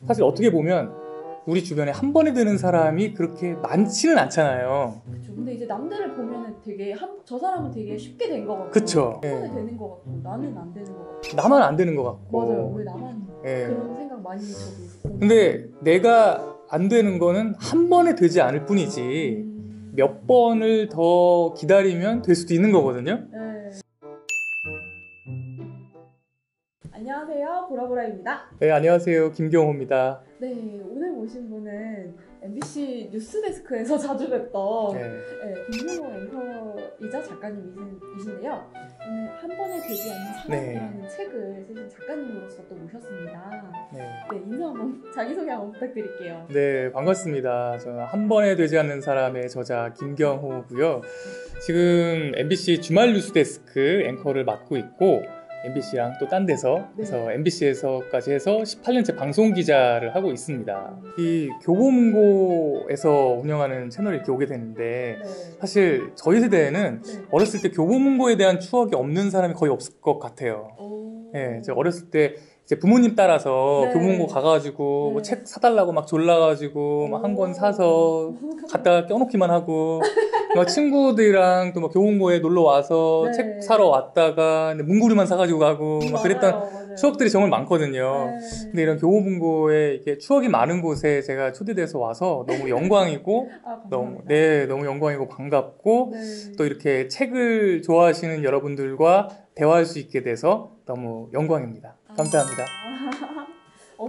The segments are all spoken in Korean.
사실 어떻게 보면 우리 주변에 한 번에 되는 사람이 그렇게 많지는 않잖아요. 그쵸. 근데 이제 남들을 보면은 되게 저 사람은 되게 쉽게 된 것 같고, 그쵸. 한 번에 되는 것 같고, 나는 안 되는 것 같고. 나만 안 되는 것 같고. 맞아요. 왜 나만 예. 그런 생각 많이 저도. 근데 내가 안 되는 거는 한 번에 되지 않을 뿐이지 몇 번을 더 기다리면 될 수도 있는 거거든요. 네. 안녕하세요, 보라보라입니다. 네, 안녕하세요, 김경호입니다. 네, 오늘 모신 분은 MBC 뉴스데스크에서 자주 뵀던 김경호 앵커이자 작가님이신데요. 오늘 한 번에 되지 않는 사람이라는 책을 쓰신 작가님으로서 또 모셨습니다. 네, 인사 한번, 자기소개 한번 부탁드릴게요. 네, 반갑습니다. 저는 한 번에 되지 않는 사람의 저자 김경호고요. 지금 MBC 주말 뉴스데스크 앵커를 맡고 있고 MBC랑 또 딴 데서 그래서 MBC에서까지 해서 18년째 방송 기자를 하고 있습니다. 이 교보문고에서 운영하는 채널에 이렇게 오게 되는데 사실 저희 세대에는 어렸을 때 교보문고에 대한 추억이 없는 사람이 거의 없을 것 같아요. 네, 제가 어렸을 때 이제 부모님 따라서 교보문고 가가지고 뭐 책 사달라고 막 졸라가지고 막 한 권 사서 갖다가 껴놓기만 하고 막 친구들이랑 또 막 교보문고에 놀러 와서 책 사러 왔다가 문구류만 사가지고 가고 막 그랬던 추억들이 정말 많거든요. 근데 이런 교보문고에 이렇게 추억이 많은 곳에 제가 초대돼서 와서 너무 영광이고 너무 영광이고 반갑고 또 이렇게 책을 좋아하시는 여러분들과 대화할 수 있게 돼서 너무 영광입니다. 감사합니다.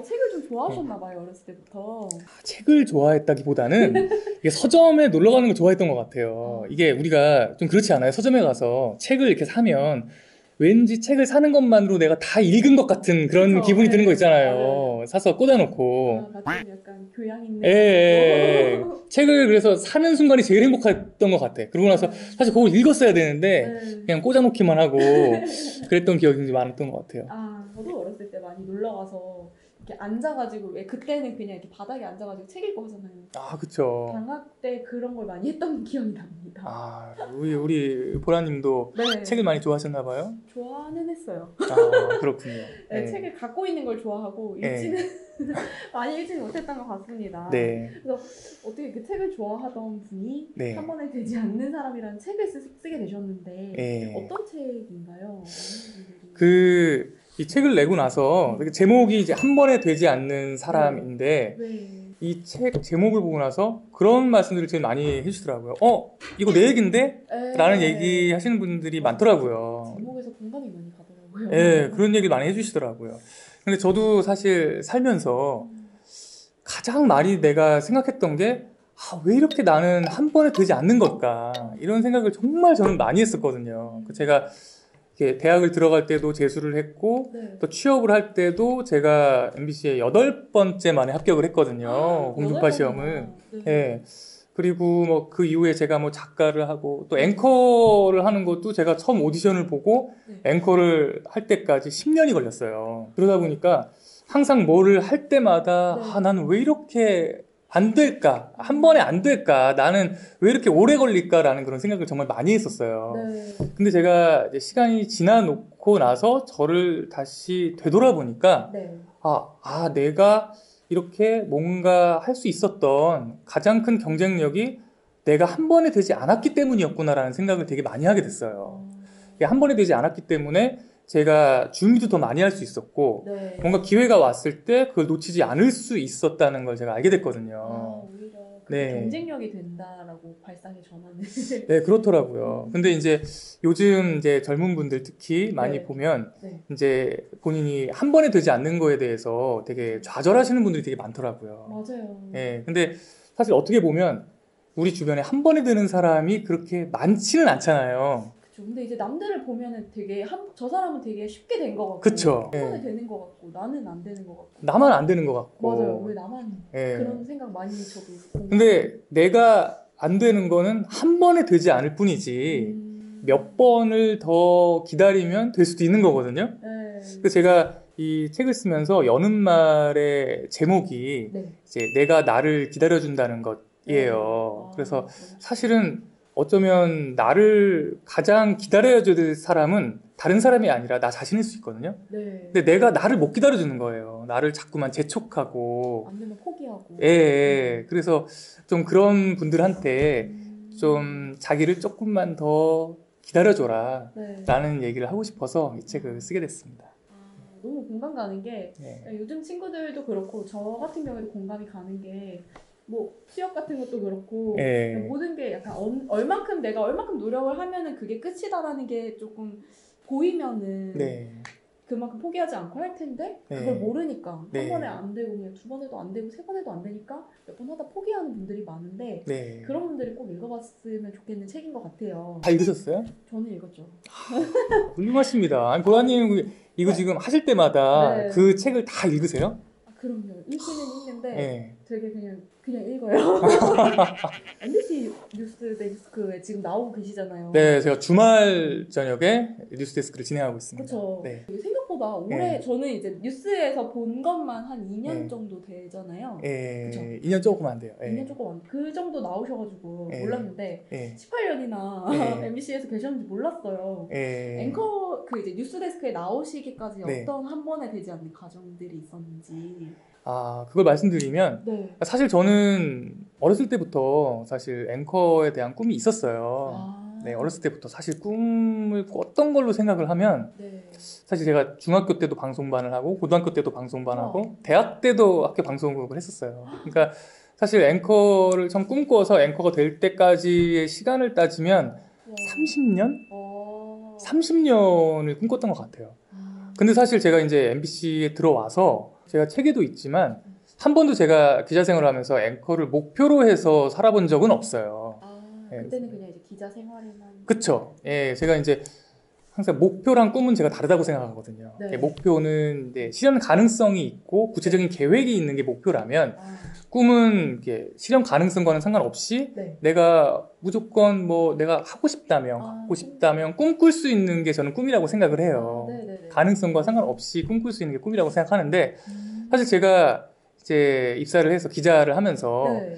책을 좀 좋아하셨나봐요, 어렸을 때부터. 책을 좋아했다기보다는 이게 서점에 놀러 가는 걸 좋아했던 것 같아요. 이게 우리가 좀 그렇지 않아요? 서점에 가서 책을 이렇게 사면 왠지 책을 사는 것만으로 내가 다 읽은 것 같은 그런 기분이 드는 거 있잖아요. 사서 꽂아놓고. 같은 약간 교양 있는. 책을 그래서 사는 순간이 제일 행복했던 것 같아. 그러고 나서 사실 그걸 읽었어야 되는데 그냥 꽂아놓기만 하고 그랬던 기억이 굉장히 많았던 것 같아요. 저도 어렸을 때 많이 놀러 가서 이렇게 앉아가지고, 왜 그때는 그냥 이렇게 바닥에 앉아가지고 책 읽고 하잖아요. 그쵸. 방학 때 그런 걸 많이 했던 기억이 납니다. 우리 보라님도 책을 많이 좋아하셨나봐요? 좋아는 했어요. 그렇군요. 책을 갖고 있는 걸 좋아하고 읽지는 많이 읽지는 못했던 것 같습니다. 그래서 어떻게 그 책을 좋아하던 분이 한 번에 되지 않는 사람이라는 책을 쓰게 되셨는데 어떤 책인가요? 이 책을 내고 나서 제목이 이제 한 번에 되지 않는 사람인데 이 책 제목을 보고 나서 그런 말씀들을 제일 많이 해주시더라고요. 이거 내 얘긴데? 라는 얘기 하시는 분들이 많더라고요. 제목에서 공감이 많이 가더라고요. 그런 얘기 많이 해주시더라고요. 근데 저도 사실 살면서 가장 많이 내가 생각했던 게 왜 이렇게 나는 한 번에 되지 않는 걸까? 이런 생각을 정말 저는 많이 했었거든요. 제가 대학을 들어갈 때도 재수를 했고 또 취업을 할 때도 제가 MBC에 8번째 만에 합격을 했거든요. 공중파 시험을. 그리고 뭐 그 이후에 제가 뭐 작가를 하고 또 앵커를 하는 것도 제가 처음 오디션을 보고 앵커를 할 때까지 10년이 걸렸어요. 그러다 보니까 항상 뭐를 할 때마다 나는 왜 이렇게 안 될까? 한 번에 안 될까? 나는 왜 이렇게 오래 걸릴까라는 그런 생각을 정말 많이 했었어요. 근데 제가 이제 시간이 지나놓고 나서 저를 다시 되돌아보니까 내가 이렇게 뭔가 할 수 있었던 가장 큰 경쟁력이 내가 한 번에 되지 않았기 때문이었구나라는 생각을 되게 많이 하게 됐어요. 한 번에 되지 않았기 때문에 제가 준비도 더 많이 할 수 있었고 뭔가 기회가 왔을 때 그걸 놓치지 않을 수 있었다는 걸 제가 알게 됐거든요. 오히려 경쟁력이 된다라고 발상의 전환을. 그렇더라고요. 근데 이제 요즘 이제 젊은 분들 특히 많이 보면 이제 본인이 한 번에 되지 않는 거에 대해서 되게 좌절하시는 분들이 되게 많더라고요. 맞아요. 근데 사실 어떻게 보면 우리 주변에 한 번에 되는 사람이 그렇게 많지는 않잖아요. 근데 이제 남들을 보면은 되게 저 사람은 되게 쉽게 된 것 같고, 그쵸. 한 번에 되는 것 같고, 나는 안 되는 것 같고. 나만 안 되는 것 같고. 맞아요. 왜 나만 그런 생각 많이 저도. 근데 내가 안 되는 거는 한 번에 되지 않을 뿐이지 몇 번을 더 기다리면 될 수도 있는 거거든요. 그래서 제가 이 책을 쓰면서 여는 말의 제목이 이제 내가 나를 기다려준다는 것이에요. 그래서 사실은 어쩌면 나를 가장 기다려줘야 될 사람은 다른 사람이 아니라 나 자신일 수 있거든요. 네. 근데 내가 나를 못 기다려주는 거예요. 나를 자꾸만 재촉하고. 안 되면 포기하고. 예. 그래서 좀 그런 분들한테 좀 자기를 조금만 더 기다려줘라. 네. 라는 얘기를 하고 싶어서 이 책을 쓰게 됐습니다. 너무 공감 가는 게 네. 요즘 친구들도 그렇고 저 같은 경우에도 공감이 가는 게 뭐 취업 같은 것도 그렇고 네. 모든 게 약간 내가 얼만큼 노력을 하면은 그게 끝이다라는 게 조금 보이면은 네. 그만큼 포기하지 않고 할 텐데 네. 그걸 모르니까 네. 한 번에 안 되고 그냥 두 번에도 안 되고 세 번에도 안 되니까 몇 번 하다 포기하는 분들이 많은데 네. 그런 분들이 꼭 읽어봤으면 좋겠는 책인 것 같아요. 다 읽으셨어요? 저는 읽었죠. 훌륭하십니다. 아니, 보라님 이거 지금 하실 때마다 네. 그 책을 다 읽으세요? 그럼요. 읽기는 읽는데 네. 되게 그냥 읽어요. MBC 뉴스데스크에 지금 나오고 계시잖아요. 네, 제가 주말 저녁에 뉴스데스크를 진행하고 있습니다. 그렇죠. 네. 생각보다 올해 네. 저는 이제 뉴스에서 본 것만 한 2년 네. 정도 되잖아요. 예, 그쵸? 2년 조금 안 돼요. 예. 2년 조금 그 정도 나오셔가지고 예. 몰랐는데 예. 18년이나 예. MBC에서 계셨는지 몰랐어요. 예. 앵커 이제 뉴스데스크에 나오시기까지 네. 어떤 한 번에 되지 않는 과정들이 있었는지. 아, 그걸 말씀드리면 네. 사실 저는 어렸을 때부터 사실 앵커에 대한 꿈이 있었어요. 아. 네, 어렸을 때부터 사실 꿈을 꿨던 걸로 생각을 하면 네. 사실 제가 중학교 때도 방송반을 하고 고등학교 때도 방송반 하고 우와. 대학 때도 학교 방송국을 했었어요. 그러니까 사실 앵커를 참 꿈꿔서 앵커가 될 때까지의 시간을 따지면 와. 30년? 어. 30년을 꿈꿨던 것 같아요. 근데 사실 제가 이제 MBC에 들어와서 제가 책에도 있지만 한 번도 제가 기자 생활을 하면서 앵커를 목표로 해서 살아본 적은 없어요. 예. 그때는 그냥 이제 기자 생활에만. 그쵸? 예, 제가 이제 항상 목표랑 꿈은 제가 다르다고 생각하거든요. 네. 예, 목표는 이제 실현 가능성이 있고 구체적인 계획이 있는 게 목표라면 꿈은 이렇게 실현 가능성과는 상관없이 네. 내가 무조건 뭐 내가 하고 싶다면 갖고 싶다면 꿈꿀 수 있는 게 저는 꿈이라고 생각을 해요. 네네네. 가능성과 상관없이 꿈꿀 수 있는 게 꿈이라고 생각하는데 사실 제가 이제 입사를 해서 기자를 하면서 네.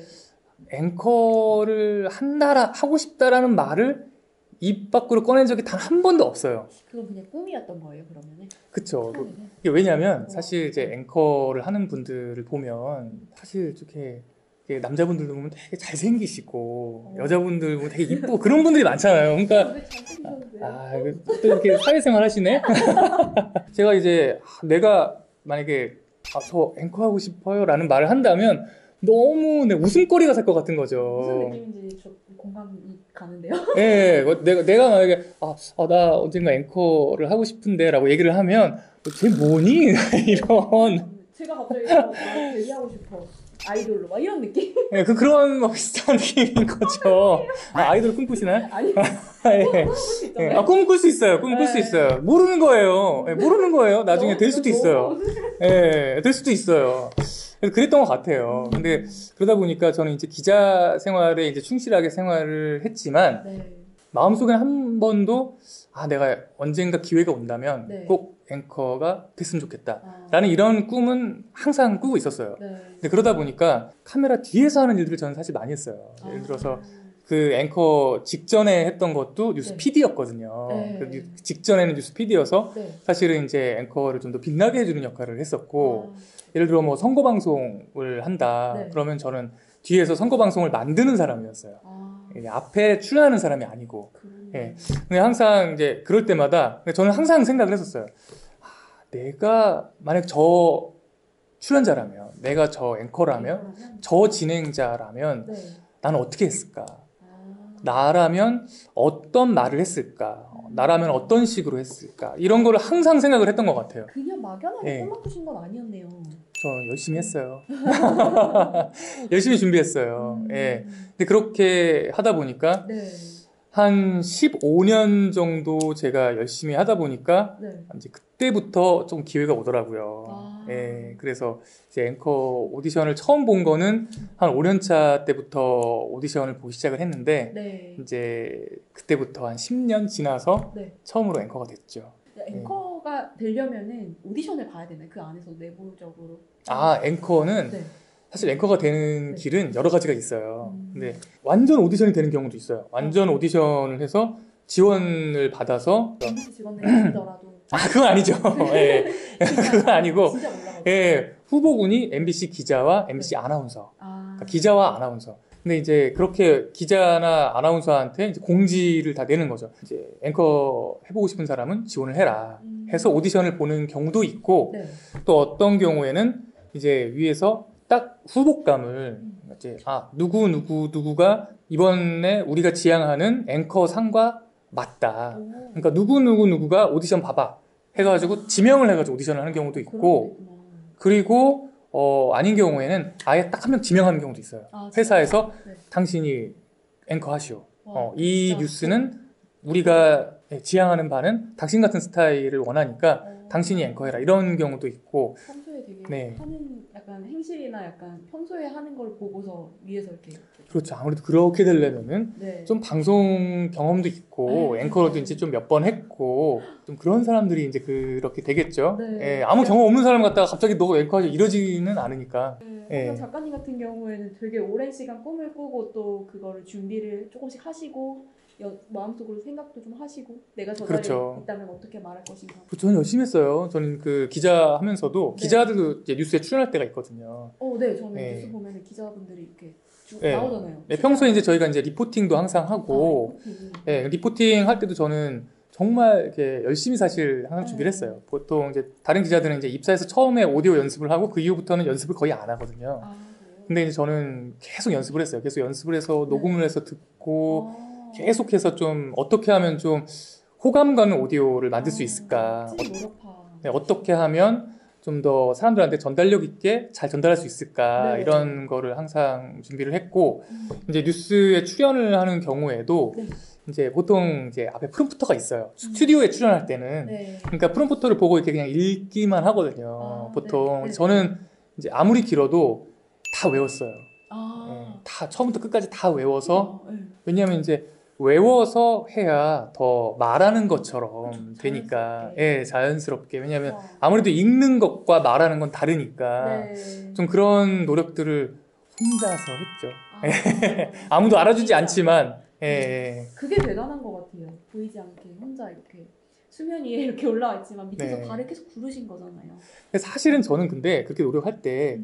앵커를 하고 싶다라는 말을 입 밖으로 꺼낸 적이 단 한 번도 없어요. 그건 그냥 꿈이었던 거예요, 그러면은? 그쵸. 처음에는? 이게 왜냐면 사실 이제 앵커를 하는 분들을 보면 사실 이렇게 남자분들도 보면 되게 잘생기시고 여자분들 보면 되게 이쁘고 그런 분들이 많잖아요. 그러니까 왜 잘생기셨는데요? 또 이렇게 사회생활 하시네? 제가 이제 내가 만약에 저 앵커 하고 싶어요 라는 말을 한다면 너무 웃음거리가 살 것 같은 거죠. 무슨 느낌인지 좀 공감이 가는데요? 예, 내가 만약에 나 언젠가 앵커를 하고 싶은데 라고 얘기를 하면 쟤 뭐니? 이런 제가 갑자기 나 데뷔하고 싶어. 아이돌로 막 이런 느낌? 예, 그런 비슷한 느낌인 거죠. 아이돌 꿈꾸시나요? 아니 예. 수 있잖아요. 예, 꿈꿀 수 있어요. 꿈꿀 수 네. 있어요. 모르는 거예요. 예, 모르는 거예요. 나중에 될 수도 있어요. 예, 될 수도 있어요. 그래서 그랬던 것 같아요. 근데 그러다 보니까 저는 이제 기자 생활에 이제 충실하게 생활을 했지만 네. 마음속에는 한 번도 내가 언젠가 기회가 온다면 네. 꼭 앵커가 됐으면 좋겠다 라는 이런 꿈은 항상 꾸고 있었어요. 네. 근데 그러다 보니까 카메라 뒤에서 하는 일들을 저는 사실 많이 했어요. 예를 들어서 그 앵커 직전에 했던 것도 뉴스 네. PD였거든요. 네. 그 직전에는 뉴스 PD여서 네. 사실은 이제 앵커를 좀 더 빛나게 해주는 역할을 했었고 예를 들어 뭐 선거 방송을 한다 네. 그러면 저는 뒤에서 선거 방송을 만드는 사람이었어요. 앞에 출연하는 사람이 아니고. 예. 근데 항상 이제 그럴 때마다 저는 항상 생각을 했었어요. 내가 만약 저 출연자라면, 내가 저 앵커라면, 저 진행자라면 네. 나는 어떻게 했을까? 나라면 어떤 말을 했을까? 나라면 어떤 식으로 했을까? 이런 거를 항상 생각을 했던 것 같아요. 그냥 막연하게 네. 꿈만 꾸신 건 아니었네요. 저 열심히 했어요. 열심히 준비했어요. 예. 근데 그렇게 하다 보니까 네. 한 15년 정도 제가 열심히 하다 보니까 네. 이제 그때부터 좀 기회가 오더라고요. 예. 그래서 이제 앵커 오디션을 처음 본 거는 한 5년차 때부터 오디션을 보기 시작을 했는데 네. 이제 그때부터 한 10년 지나서 네. 처음으로 앵커가 됐죠. 앵커가 되려면은 오디션을 봐야 되나요? 그 안에서 내부적으로. 앵커는 네. 사실 앵커가 되는 길은 여러 가지가 있어요. 근데 완전 오디션이 되는 경우도 있어요. 완전 오디션을 해서 지원을 받아서 MBC 직원들이더라도 그건 아니죠. 예. 그건 아니고 진짜 올라가죠. 예, 후보군이 MBC 기자와 MBC 아나운서. 그러니까 기자와 아나운서. 근데 이제 그렇게 기자나 아나운서한테 이제 공지를 다 내는 거죠. 이제 앵커 해보고 싶은 사람은 지원을 해라 해서 오디션을 보는 경우도 있고 네. 또 어떤 경우에는 이제 위에서 딱 후보감을 이제 누구가 이번에 우리가 지향하는 앵커 상과 맞다. 그러니까 누구가 오디션 봐봐 해가지고 지명을 해가지고 오디션을 하는 경우도 있고 그리고 아닌 경우에는 아예 딱 한 명 지명하는 경우도 있어요. 회사에서 네. 당신이 앵커 하시오. 와, 이 진짜. 뉴스는 우리가 지향하는 바는 당신 같은 스타일을 원하니까 당신이 앵커해라. 이런 경우도 있고. 평소에 되게 네. 하는 약간 행실이나 약간 평소에 하는 걸 보고서 위에서 이렇게 그렇죠. 아무래도 그렇게 되려면은 네. 좀 방송 경험도 있고 네. 앵커로도 이제 좀 몇 번 했고 좀 그런 사람들이 이제 그렇게 되겠죠. 네. 예, 아무 경험 없는 사람 갖다가 갑자기 너 앵커하자 이러지는 않으니까. 네. 작가님 같은 경우에는 되게 오랜 시간 꿈을 꾸고 또 그거를 준비를 조금씩 하시고 마음속으로 생각도 좀 하시고 내가 저 자리에 그렇죠. 있다면 어떻게 말할 것인가. 저는 열심히 했어요. 저는 그 기자 하면서도 네. 기자들도 이제 뉴스에 출연할 때가 있거든요. 네, 저는 네. 뉴스 보면 기자분들이 이렇게 쭉 네. 나오잖아요. 네, 평소에 이제 저희가 이제 리포팅도 항상 하고, 리포팅 할 때도 저는 정말 이렇게 열심히 사실 항상 준비를 했어요. 보통 이제 다른 기자들은 이제 입사해서 처음에 오디오 연습을 하고 그 이후부터는 연습을 거의 안 하거든요. 그래요? 근데 이제 저는 계속 연습을 했어요. 계속 연습을 해서 녹음을 해서 듣고 계속해서 좀 어떻게 하면 좀 호감 가는 오디오를 만들 수 있을까? 네, 어떻게 하면 좀 더 사람들한테 전달력 있게 잘 전달할 수 있을까? 네. 이런 거를 항상 준비를 했고, 이제 뉴스에 출연을 하는 경우에도 네. 이제 보통 이제 앞에 프롬프터가 있어요. 스튜디오에 출연할 때는. 네. 그러니까 프롬프터를 보고 이렇게 그냥 읽기만 하거든요. 보통. 네. 저는 이제 아무리 길어도 다 외웠어요. 네. 다 처음부터 끝까지 다 외워서 네. 왜냐하면 이제 외워서 해야 더 말하는 것처럼 되니까 자연스럽게 왜냐하면 아무래도 읽는 것과 말하는 건 다르니까 네. 좀 그런 노력들을 혼자서 했죠. 아무도 알아주지 않지만 그게 대단한 것 같아요. 보이지 않게 혼자 이렇게 수면 위에 이렇게 올라와 있지만 밑에서 발을 계속 구르신 거잖아요. 사실은 저는 근데 그렇게 노력할 때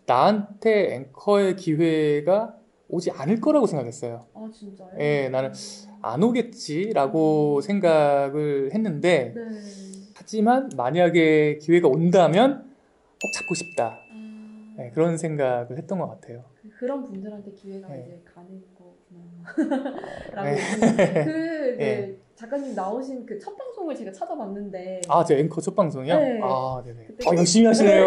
나한테 앵커의 기회가 오지 않을 거라고 생각했어요. 진짜요? 나는 안 오겠지라고 생각을 했는데 하지만 만약에 기회가 온다면 꼭 잡고 싶다. 그런 생각을 했던 것 같아요. 그런 분들한테 기회가 이제 가는 거구나. 라고 작가님 나오신 그 첫 방송을 제가 찾아봤는데 제 앵커 첫 방송이요? 네. 네네. 열심히 하시네요.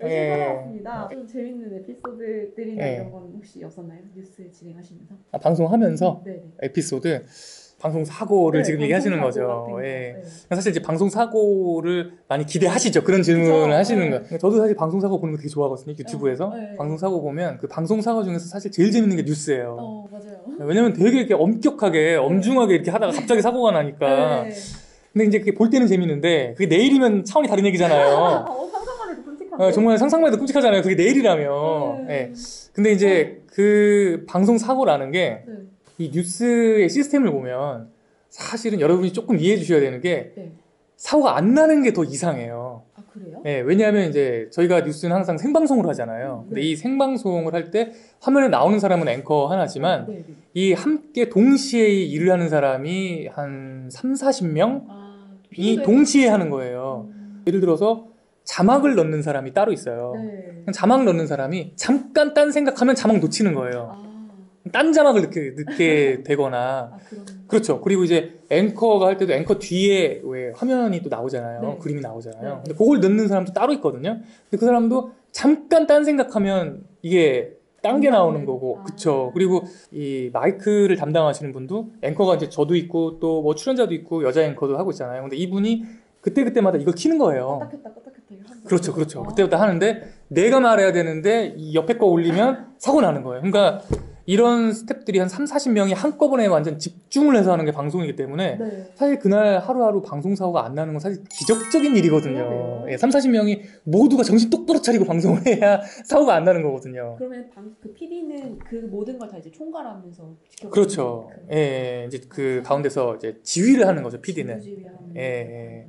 열심히 찾아봤습니다. 좀 재밌는 에피소드들이나 이런 건 혹시 없었나요? 뉴스 진행하시면서? 방송하면서 네네. 에피소드? 방송 사고를 지금 얘기하시는 거죠. 사실 이제 방송 사고를 많이 기대하시죠. 그런 질문을 하시는 거예요. 저도 사실 방송 사고 보는 거 되게 좋아하거든요. 유튜브에서. 방송 사고 보면 그 방송 사고 중에서 사실 제일 재밌는 게 뉴스예요. 맞아요. 왜냐면 되게 이렇게 엄격하게, 엄중하게 이렇게 하다가 갑자기 사고가 나니까. 근데 이제 그게 볼 때는 재밌는데 그게 내일이면 차원이 다른 얘기잖아요. 상상만 해도 끔찍한데. 정말 상상만 해도 끔찍하잖아요. 그게 내일이라면. 근데 이제 그 방송 사고라는 게 이 뉴스의 시스템을 보면 사실은 여러분이 조금 이해해 주셔야 되는 게 사고가 안 나는 게 더 이상해요. 그래요? 왜냐하면 이제 저희가 뉴스는 항상 생방송으로 하잖아요. 근데 이 생방송을 할 때 화면에 나오는 사람은 앵커 하나지만 이 함께 동시에 일을 하는 사람이 한 30-40명이 동시에 하는 거예요. 예를 들어서 자막을 넣는 사람이 따로 있어요. 자막 넣는 사람이 잠깐 딴 생각하면 자막 놓치는 거예요. 딴 자막을 넣게 되거나. 그렇죠. 그리고 이제 앵커가 할 때도 앵커 뒤에 왜 화면이 또 나오잖아요. 그림이 나오잖아요. 근데 그걸 넣는 사람도 따로 있거든요. 근데 그 사람도 잠깐 딴 생각하면 이게 딴 게 나오는 거고. 그쵸. 그리고 이 마이크를 담당하시는 분도 앵커가 이제 저도 있고 또 뭐 출연자도 있고 여자 앵커도 하고 있잖아요. 근데 이분이 그때마다 이걸 키는 거예요. 그렇죠. 그때부터 하는데 내가 말해야 되는데 이 옆에 거 올리면 사고 나는 거예요. 그러니까 이런 스태프들이 한 3, 40명이 한꺼번에 완전 집중을 해서 하는 게 방송이기 때문에 네. 사실 그날 하루하루 방송사고가 안 나는 건 사실 기적적인 일이거든요. 그러게요. 예, 3, 40명이 모두가 정신 똑바로 차리고 방송을 해야 사고가 안 나는 거거든요. 그러면 그 PD는 그 모든 걸 다 이제 총괄하면서 지켜보는 그렇죠. 예, 이제 그 가운데서 이제 지휘를 하는 거죠, PD는. 지휘하는 예.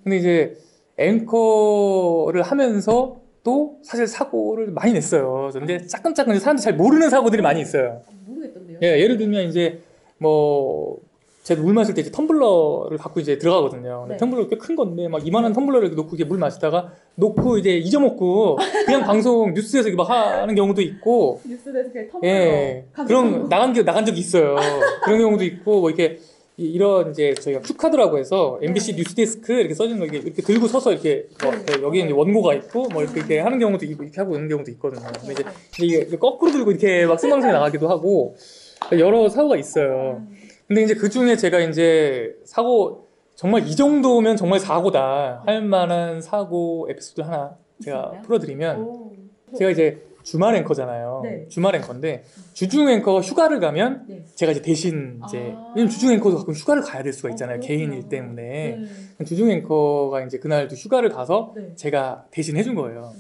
근데 이제 앵커를 하면서 또 사실 사고를 많이 냈어요. 근데 짜끔짜끔 사람들이 잘 모르는 사고들이 많이 있어요. 모르겠던데요. 예, 예를 들면 이제 제가 물 마실 때 이제 텀블러를 갖고 이제 들어가거든요. 네. 텀블러 꽤 큰 건데 막 이만한 텀블러를 이렇게 놓고 이렇게 물 마시다가 놓고 이제 잊어먹고 그냥 방송 뉴스에서 이렇게 막 하는 경우도 있고. 뉴스데스크에 텀블러. 예, 그런 나간 적이 있어요. 그런 경우도 있고 뭐 이렇게 이런 이제 저희가 큐카드라고 해서 MBC 뉴스데스크 이렇게 써진 거 이렇게 들고 서서 이렇게 여기에 이제 원고가 있고 뭐 이렇게 하는 경우도 있고 이렇게 하고 있는 경우도 있거든요. 근데 이제 이게 거꾸로 들고 이렇게 막 생방송에 나가기도 하고 여러 사고가 있어요. 근데 이제 그 중에 제가 이제 사고 정말 이 정도면 정말 사고다 할 만한 사고 에피소드 하나 제가 있어요? 풀어드리면 제가 이제 주말 앵커잖아요. 네. 주말 앵커인데 주중 앵커가 휴가를 가면 네. 제가 이제 대신 이제 왜냐면 주중 앵커도 가끔 휴가를 가야 될 수가 있잖아요. 그렇구나. 개인 일 때문에. 네. 주중 앵커가 이제 그날도 휴가를 가서 네. 제가 대신 해준 거예요.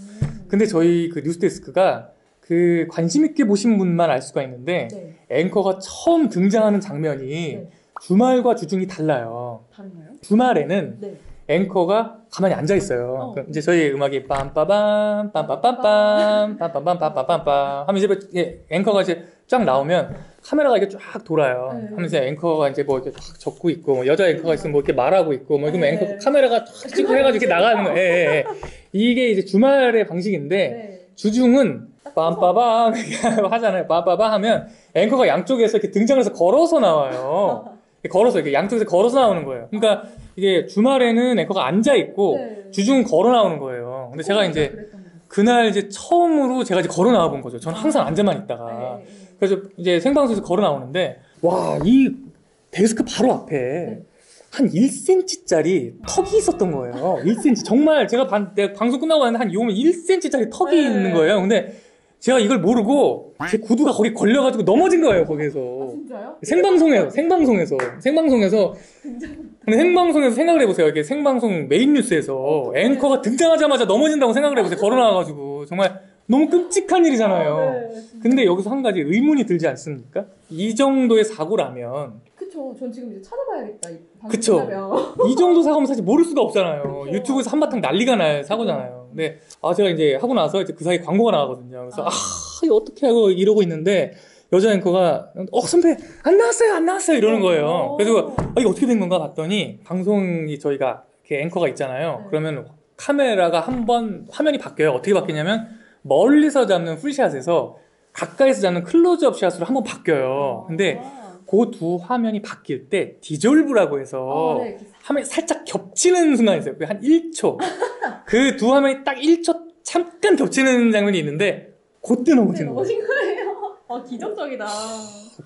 근데 저희 그 뉴스데스크가 그 관심 있게 보신 분만 알 수가 있는데 네. 앵커가 처음 등장하는 장면이 네. 주말과 주중이 달라요. 다른가요? 주말에는 네. 앵커가 가만히 앉아 있어요. 그럼 이제 저희 음악이 빰빠밤 빰빠빰빰 빰빰빰빰빰빰 하면 이제 앵커가 이제 쫙 나오면 카메라가 이렇게 쫙 돌아요. 네. 하면서 앵커가 이제 뭐 이렇게 쫙 적고 있고 뭐 여자 앵커가 있으면 뭐 이렇게 말하고 있고 뭐 이러면 네. 앵커 카메라가 쫙 찍고 해가지고 이렇게 나가는 거예요. 예, 예. 이게 이제 주말의 방식인데 네. 주중은 빰빠밤 하잖아요. 빰빠밤 하면 앵커가 양쪽에서 이렇게 등장해서 걸어서 나와요. 걸어서 이렇게 양쪽에서 걸어서 나오는 거예요. 그러니까 이게 주말에는 앵커가 앉아 있고 네. 주중은 걸어 나오는 거예요. 근데 제가 이제 그랬던 것 그날 이제 처음으로 제가 이제 걸어 나와 본 거죠. 저는 항상 앉아만 있다가. 같아요. 네. 그래서 이제 생방송에서 걸어 나오는데 와, 이 데스크 바로 앞에 네. 한 1cm짜리 턱이 있었던 거예요. 1cm. 정말 제가 방송 끝나고 왔는데 한 요면 1cm짜리 턱이 네. 있는 거예요. 근데 제가 이걸 모르고 제 구두가 거기 걸려가지고 넘어진 거예요, 거기서. 진짜요? 생방송에서. 근데 생방송에서 생각을 해보세요. 이게 생방송 메인 뉴스에서 앵커가 등장하자마자 넘어진다고 생각을 해보세요. 걸어 나와가지고. 정말 너무 끔찍한 일이잖아요. 네. 근데 여기서 한 가지 의문이 들지 않습니까? 이 정도의 사고라면 그쵸. 전 지금 이제 찾아봐야겠다. 이 방송 그쵸. 끝나면. 이 정도 사고면 사실 모를 수가 없잖아요. 그쵸. 유튜브에서 한바탕 난리가 날 사고잖아요. 근데 제가 이제 하고 나서 이제 그 사이에 광고가 나가거든요. 그래서 이거 어떻게 하고 이러고 있는데 여자 앵커가 선배 안 나왔어요 이러는 거예요. 그래서 이게 어떻게 된 건가 봤더니 방송이 저희가 이렇게 앵커가 있잖아요. 네. 그러면 카메라가 한번 화면이 바뀌어요. 어떻게 바뀌냐면 멀리서 잡는 풀샷에서 가까이서 잡는 클로즈업 샷으로 한번 바뀌어요. 근데 그 두 화면이 바뀔 때 디졸브라고 해서 네. 화면이 살짝 겹치는 순간이 있어요. 한 1초. 그 두 화면이 딱 1초 잠깐 겹치는 장면이 있는데 그때 넘어진 거예요. 넘어진 거예요. 기적적이다.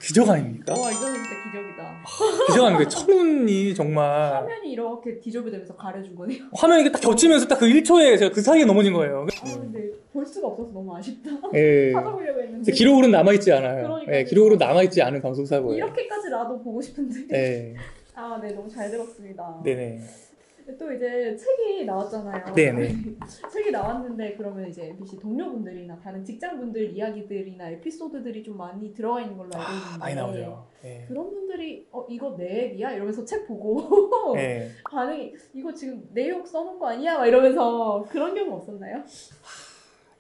기적 아닙니까? 이거는 진짜 기적이다. 기적 아닙니까? 천운이 정말. 화면이 이렇게 디졸브 되면서 가려준 거네요. 화면이 이렇게 딱 겹치면서 딱 그 1초에 제가 그 사이에 넘어진 거예요. 근데 볼 수가 없어서 너무 아쉽다. 예. 찾아보려고 했는데. 기록으로는 남아있지 않아요. 그러니까요. 예, 기록으로 남아있지 않은 방송사고예요. 이렇게까지 나도 보고 싶은데. 예. 네, 너무 잘 들었습니다. 네네. 또 이제 책이 나왔잖아요. 네네. 책이 나왔는데 그러면 이제 MBC 동료분들이나 다른 직장분들 이야기들이나 에피소드들이 좀 많이 들어가 있는 걸로 알고 있는데 많이 나오죠. 예. 그런 분들이 이거 내 얘기야? 이러면서 책 보고 예. 반응이 이거 지금 내 욕 써놓은 거 아니야? 막 이러면서 그런 경우 없었나요?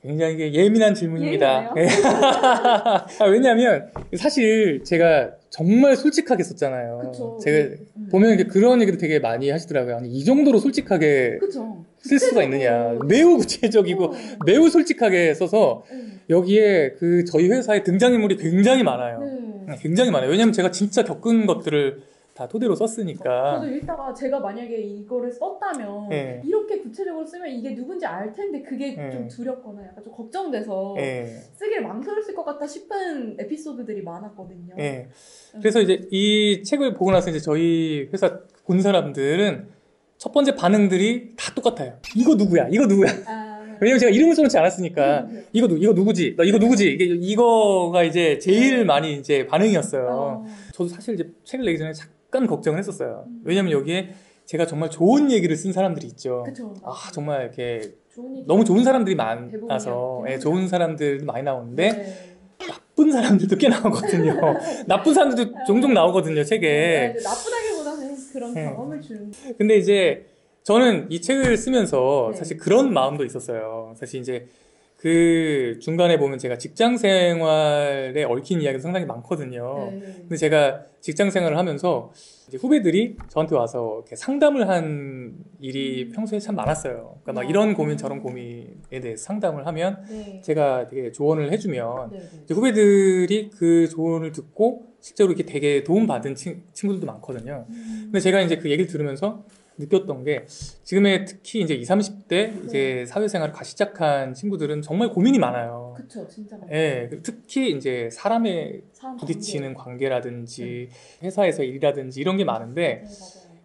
굉장히 예민한 질문입니다. 예민해요? 왜냐하면 사실 제가 정말 솔직하게 썼잖아요. 그쵸. 제가 보면 그런 얘기도 되게 많이 하시더라고요. 아니, 이 정도로 솔직하게 그쵸. 쓸 수가 있느냐. 매우 구체적이고 매우 솔직하게 써서 여기에 저희 회사의 등장인물이 굉장히 많아요. 굉장히 많아요. 왜냐면 제가 진짜 겪은 것들을 다 토대로 썼으니까. 저도 읽다가 제가 만약에 이거를 썼다면 네. 이렇게 구체적으로 쓰면 이게 누군지 알 텐데 그게 네. 좀 두렵거나 약간 좀 걱정돼서 예. 쓰기를 망설였을 것 같다 싶은 에피소드들이 많았거든요. 예. 그래서 이제 이 책을 보고 나서 이제 저희 회사 본 사람들은 첫 번째 반응들이 다 똑같아요. 이거 누구야? 이거 누구야? 왜냐면 제가 이름을 써놓지 않았으니까 이거 누구지? 나 이거 누구지? 이거가 이제 제일 많이 이제 반응이었어요. 저도 사실 이제 책을 내기 전에 잠깐 걱정을 했었어요. 왜냐면 여기에 제가 정말 좋은 얘기를 쓴 사람들이 있죠. 그쵸. 아 정말 이렇게 너무 좋은 사람들이 많아서 좋은 사람들도 많이 나오는데 네. 나쁜 사람들도 꽤 나오거든요. 나쁜 사람들도 종종 나오거든요, 책에. 나쁘다기보다는 그런 경험을 주는. 근데 이제 저는 이 책을 쓰면서 네. 사실 그런 마음도 있었어요. 사실 이제 그 중간에 보면 제가 직장 생활에 얽힌 이야기가 상당히 많거든요. 네. 근데 제가 직장 생활을 하면서 이제 후배들이 저한테 와서 이렇게 상담을 한 일이 평소에 참 많았어요. 그러니까 막 이런 고민 저런 고민에 대해서 상담을 하면 네. 제가 되게 조언을 해주면 네. 이제 후배들이 그 조언을 듣고 실제로 이렇게 되게 도움받은 친구들도 많거든요. 근데 제가 이제 그 얘기를 들으면서 느꼈던 게 지금의 특히 이제 20, 30대 이제 사회생활을 가 시작한 친구들은 정말 고민이 많아요. 그쵸, 진짜 많아요. 예, 특히 이제 사람에 부딪히는 관계라든지 회사에서 일이라든지 이런 게 많은데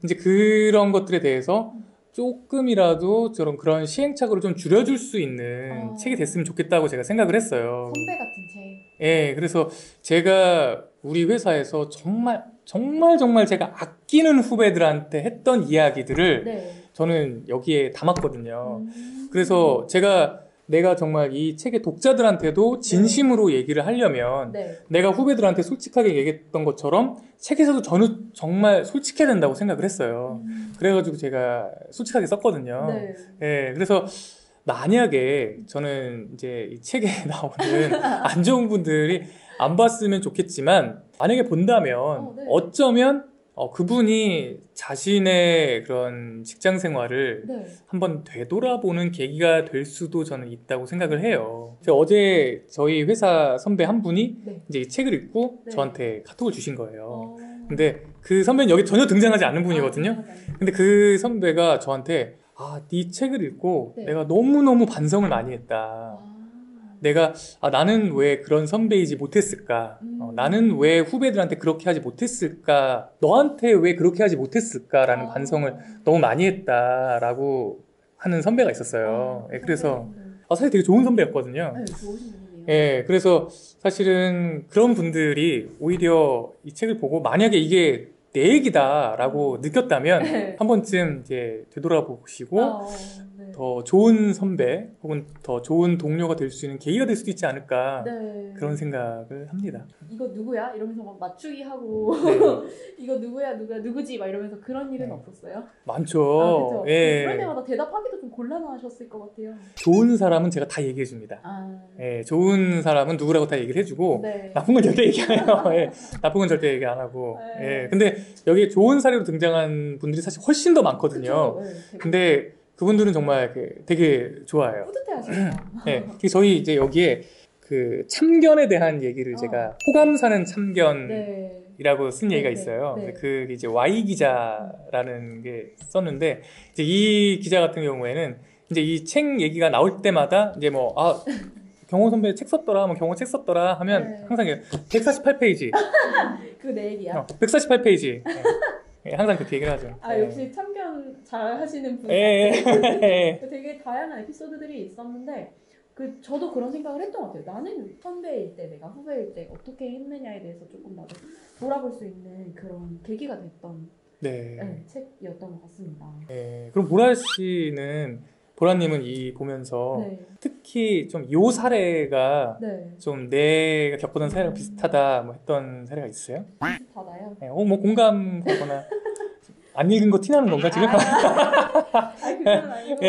이제 그런 것들에 대해서 조금이라도 그런 시행착오를 좀 줄여줄 수 있는 책이 됐으면 좋겠다고 제가 생각을 했어요. 선배 같은 책. 예, 그래서 제가 우리 회사에서 정말 제가 아끼는 후배들한테 했던 이야기들을 저는 여기에 담았거든요. 그래서 내가 정말 이 책의 독자들한테도 진심으로 얘기를 하려면 내가 후배들한테 솔직하게 얘기했던 것처럼 책에서도 저는 정말 솔직해야 된다고 생각을 했어요. 그래가지고 제가 솔직하게 썼거든요. 예, 그래서 만약에 저는 이제 이 책에 나오는 안 좋은 분들이 안 봤으면 좋겠지만 만약에 본다면 어쩌면 그분이 자신의 그런 직장 생활을 한번 되돌아보는 계기가 될 수도 저는 있다고 생각을 해요. 제가 어제 저희 회사 선배 한 분이 이제 이 책을 읽고 저한테 카톡을 주신 거예요. 근데 그 선배는 여기 전혀 등장하지 않는 분이거든요. 근데 그 선배가 저한테 네 책을 읽고 내가 너무너무 반성을 많이 했다. 나는 왜 그런 선배이지 못했을까? 나는 왜 후배들한테 그렇게 하지 못했을까? 너한테 왜 그렇게 하지 못했을까? 라는 반성을 너무 많이 했다라고 하는 선배가 있었어요. 그래서 사실 되게 좋은 선배였거든요. 좋으신 분이에요. 예, 그래서 사실은 그런 분들이 오히려 이 책을 보고 만약에 이게 내 얘기다라고 느꼈다면 한 번쯤 이제 되돌아보시고 더 좋은 선배 혹은 더 좋은 동료가 될 수 있는 계기가 될 수도 있지 않을까 그런 생각을 합니다. 이거 누구야? 이러면서 막 맞추기 하고 이거 누구지? 막 이러면서 그런 일은 없었어요? 많죠. 그쵸? 그럴 때마다 대답하기도 좀 곤란하셨을 것 같아요. 좋은 사람은 제가 다 얘기해 줍니다. 좋은 사람은 누구라고 다 얘기를 해주고 나쁜 건 절대 얘기 안 해요. 나쁜 건 절대 얘기 안 하고. 근데 여기 좋은 사례로 등장한 분들이 사실 훨씬 더 많거든요. 근데 그분들은 정말 되게 좋아해요. 뿌듯해하시죠. 저희 이제 여기에 그 참견에 대한 얘기를 제가 호감 사는 참견이라고 쓴 얘기가 있어요. 그 이제 Y 기자라는 게 썼는데 이제 이 기자 같은 경우에는 이제 이 책 얘기가 나올 때마다 이제 경호 선배 책 썼더라, 경호 책 썼더라 하면 항상 148페이지. 그거 내 얘기야. 148페이지. 항상 그렇게 얘기를 하죠. 역시 참견 잘 하시는 분. 되게 다양한 에피소드들이 있었는데, 저도 그런 생각을 했던 것 같아요. 나는 선배일 때, 내가 후배일 때 어떻게 했느냐에 대해서 조금 나도 돌아볼 수 있는 그런 계기가 됐던 책이었던 것 같습니다. 그럼 보라님은 이 보면서 특히 좀 요 사례가 좀 내가 겪었던 사례랑 비슷하다 했던 사례가 있어요? 비슷하다요? 공감하거나 안 읽은 거 티나는 건가 지금? 그건 아니고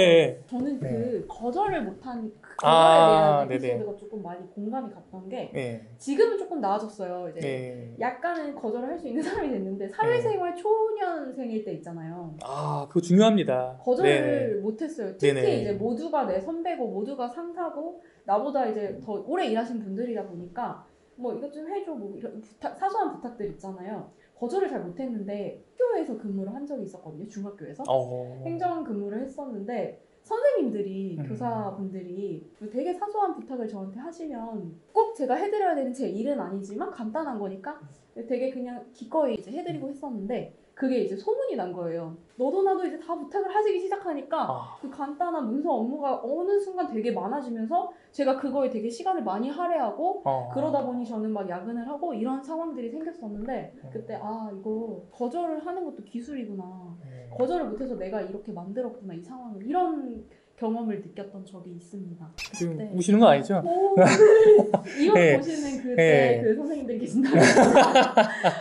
저는 거절을 못한 거절에 대한 에피소드가 조금 많이 공감이 갔던 게 지금은 조금 나아졌어요. 이제 약간은 거절을 할 수 있는 사람이 됐는데 사회생활 초년생일 때 있잖아요. 그거 중요합니다. 거절을 못했어요. 특히 이제 모두가 내 선배고 모두가 상사고 나보다 이제 더 오래 일하신 분들이다 보니까 이것 좀 해줘 이런 사소한 부탁들 있잖아요. 거절을 잘 못했는데 학교에서 근무를 한 적이 있었거든요. 중학교에서 행정 근무를 했었는데 선생님들이 교사분들이 되게 사소한 부탁을 저한테 하시면 꼭 제가 해드려야 되는 제 일은 아니지만 간단한 거니까 되게 그냥 기꺼이 이제 해드리고 했었는데 그게 이제 소문이 난 거예요. 너도 나도 이제 다 부탁을 하시기 시작하니까 그 간단한 문서 업무가 어느 순간 되게 많아지면서 제가 그거에 되게 시간을 많이 할애하고 그러다 보니 저는 막 야근을 하고 이런 상황들이 생겼었는데 그때 이거 거절을 하는 것도 기술이구나. 거절을 못해서 내가 이렇게 만들었구나 이 상황을. 이런 경험을 느꼈던 적이 있습니다. 지금 우시는 거 아니죠? 이거 네. 보시는 그때 그 선생님들 계신다면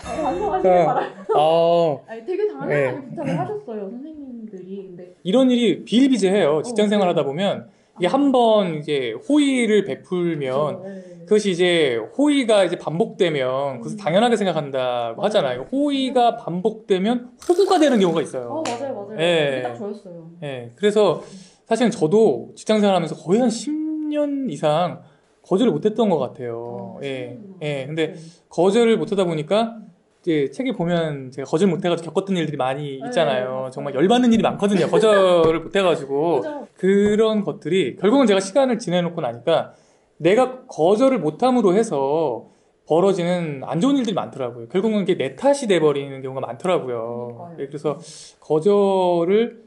반성하시길 바라요. 되게 당연하게 부탁을 하셨어요 선생님들이. 근데 이런 일이 비일비재해요. 직장 생활하다 보면 이게 한번 이제 호의를 베풀면 그것이 이제 호의가 이제 반복되면 그것을 당연하게 생각한다고 하잖아요. 호의가 반복되면 호구가 되는 경우가 있어요. 맞아요. 그게 딱 저였어요. 그래서 사실은 저도 직장 생활하면서 거의 한 10년 이상 거절을 못했던 것 같아요. 근데 거절을 못하다 보니까 이제 책에 보면 제가 거절 못해가지고 겪었던 일들이 많이 있잖아요. 정말 열받는 일이 많거든요. 거절을 못해가지고 그런 것들이 결국은 제가 시간을 지내놓고 나니까 내가 거절을 못함으로 해서 벌어지는 안 좋은 일들이 많더라고요. 결국은 이게 내 탓이 돼버리는 경우가 많더라고요. 그래서 거절을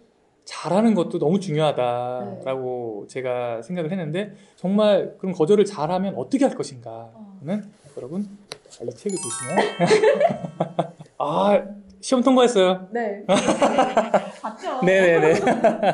잘하는 것도 너무 중요하다라고 제가 생각을 했는데 정말 그런 거절을 잘하면 어떻게 할 것인가는 여러분 이 책을 보시면 시험 통과했어요. 네. 봤죠. 네네네.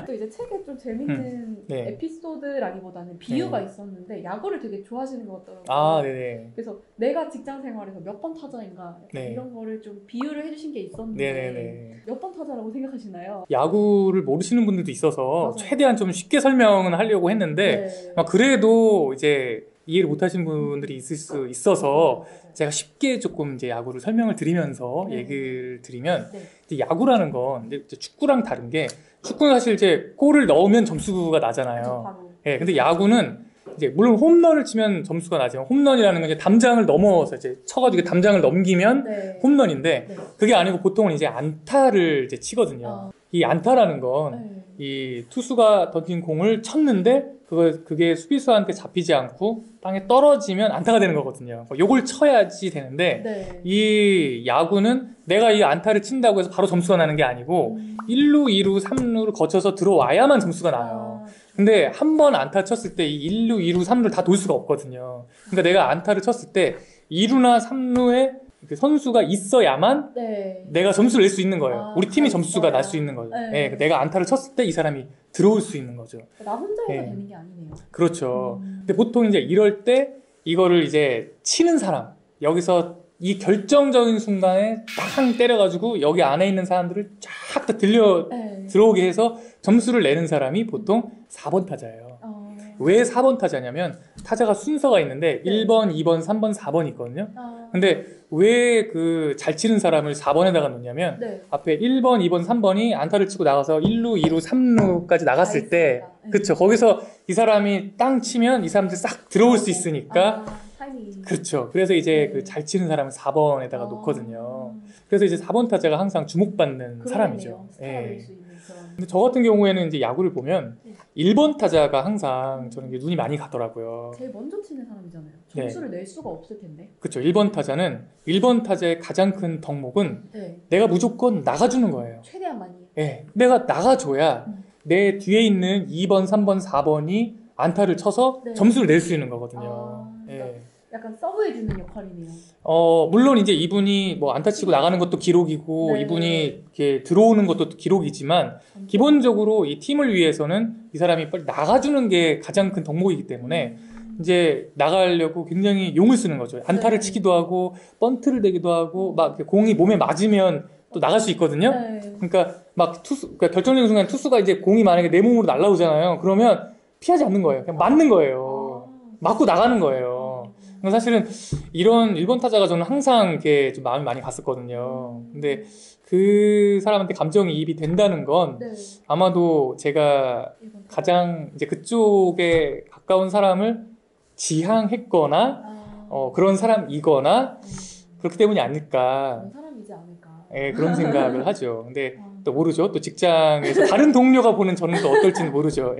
또 이제 책에 좀 재밌는 에피소드라기보다는 비유가 있었는데 야구를 되게 좋아하시는 것 같더라고요. 네네. 그래서 내가 직장 생활에서 몇 번 타자인가 이런 거를 좀 비유를 해주신 게 있었는데 몇 번 타자라고 생각하시나요? 야구를 모르시는 분들도 있어서 최대한 좀 쉽게 설명은 하려고 했는데 그래도 이제 이해를 못하시는 분들이 있을 수 있어서 제가 쉽게 조금 이제 야구를 설명을 드리면서 얘기를 드리면 이제 야구라는 건 이제 축구랑 다른 게 축구는 사실 이제 골을 넣으면 점수가 나잖아요. 근데 야구는 이제 물론 홈런을 치면 점수가 나지만 홈런이라는 건 이제 담장을 넘어서 이제 쳐가지고 담장을 넘기면 홈런인데 그게 아니고 보통은 이제 안타를 이제 치거든요. 이 안타라는 건 이 투수가 던진 공을 쳤는데 그게 수비수한테 잡히지 않고 땅에 떨어지면 안타가 되는 거거든요. 요걸 쳐야지 되는데 이 야구는 내가 이 안타를 친다고 해서 바로 점수가 나는 게 아니고 1루, 2루, 3루를 거쳐서 들어와야만 점수가 나요. 근데 한 번 안타 쳤을 때 이 1루, 2루, 3루를 다 돌 수가 없거든요. 그러니까 내가 안타를 쳤을 때 2루나 3루에 그 선수가 있어야만 내가 점수를 낼 수 있는 거예요. 우리 팀이 점수가 날 수 있는 거죠. 내가 안타를 쳤을 때 이 사람이 들어올 수 있는 거죠. 나 혼자 해서 되는 게 아니네요. 그렇죠. 근데 보통 이제 이럴 때 이거를 이제 치는 사람, 여기서 이 결정적인 순간에 딱 때려가지고 여기 안에 있는 사람들을 쫙 다 들어오게 해서 점수를 내는 사람이 보통 4번 타자예요. 왜 4번 타자냐면 타자가 순서가 있는데 1번, 2번, 3번, 4번이 있거든요. 근데 왜 그 잘 치는 사람을 4번에다가 놓냐면 앞에 1번, 2번, 3번이 안타를 치고 나가서 1루, 2루, 3루까지 나갔을 때 그렇죠. 거기서 이 사람이 땅 치면 이 사람들 싹 들어올 수 있으니까 그렇죠. 그래서 이제 그 잘 치는 사람을 4번에다가 놓거든요. 그래서 이제 4번 타자가 항상 주목받는 사람이죠. 근데 저 같은 경우에는 이제 야구를 보면 1번 타자가 항상 저는 눈이 많이 가더라고요. 제일 먼저 치는 사람이잖아요. 점수를 낼 수가 없을 텐데. 그렇죠. 1번 타자의 가장 큰 덕목은 내가 무조건 나가주는 거예요. 최대한 많이. 내가 나가줘야 내 뒤에 있는 2번, 3번, 4번이 안타를 쳐서 점수를 낼 수 있는 거거든요. 약간 서브해주는 역할이네요. 물론 이제 이분이 뭐 안타 치고 나가는 것도 기록이고 이분이 이렇게 들어오는 것도 기록이지만 기본적으로 이 팀을 위해서는 이 사람이 빨리 나가주는 게 가장 큰 덕목이기 때문에 이제 나가려고 굉장히 용을 쓰는 거죠. 안타를 치기도 하고 번트를 대기도 하고 막 공이 몸에 맞으면 또 나갈 수 있거든요. 그러니까 막 그러니까 결정적인 순간 투수가 이제 공이 만약에 내 몸으로 날아오잖아요. 그러면 피하지 않는 거예요. 그냥 맞는 거예요. 맞고 나가는 거예요. 사실은 이런 1번 타자가 저는 항상 이렇게 좀 마음이 많이 갔었거든요. 근데 그 사람한테 감정이입이 된다는 건 아마도 제가 가장 이제 그쪽에 가까운 사람을 지향했거나 그런 사람이거나 그렇기 때문이 아닐까. 그런 사람이지 않을까. 그런 생각을 하죠. 근데 또 모르죠. 또 직장에서 다른 동료가 보는 저는 또 어떨지는 모르죠.